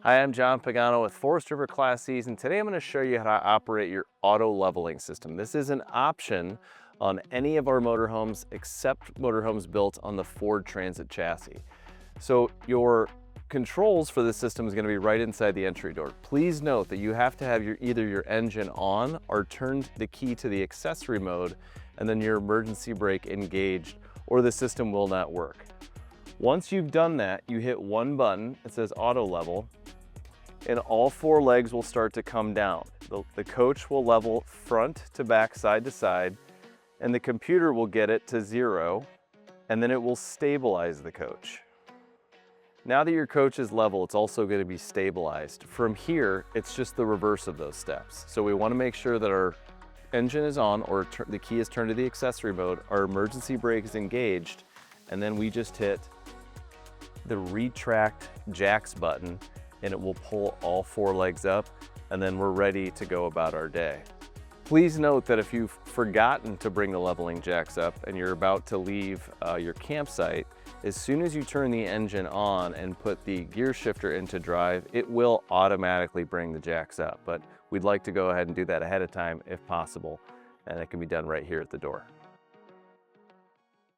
Hi, I'm John Pagano with Forest River Class C's, and today I'm going to show you how to operate your auto leveling system. This is an option on any of our motorhomes except motorhomes built on the Ford Transit chassis. So your controls for this system is going to be right inside the entry door. Please note that you have to have either your engine on or turned the key to the accessory mode and then your emergency brake engaged, or the system will not work. Once you've done that, you hit one button, it says auto level, and all four legs will start to come down. The coach will level front to back, side to side, and the computer will get it to 0, and then it will stabilize the coach. Now that your coach is level, it's also going to be stabilized. From here, it's just the reverse of those steps. So we want to make sure that our engine is on, or the key is turned to the accessory mode, our emergency brake is engaged, and then we just hit the retract jacks button, and it will pull all four legs up, and then we're ready to go about our day. Please note that if you've forgotten to bring the leveling jacks up and you're about to leave your campsite, as soon as you turn the engine on and put the gear shifter into drive, it will automatically bring the jacks up. But we'd like to go ahead and do that ahead of time if possible, and it can be done right here at the door.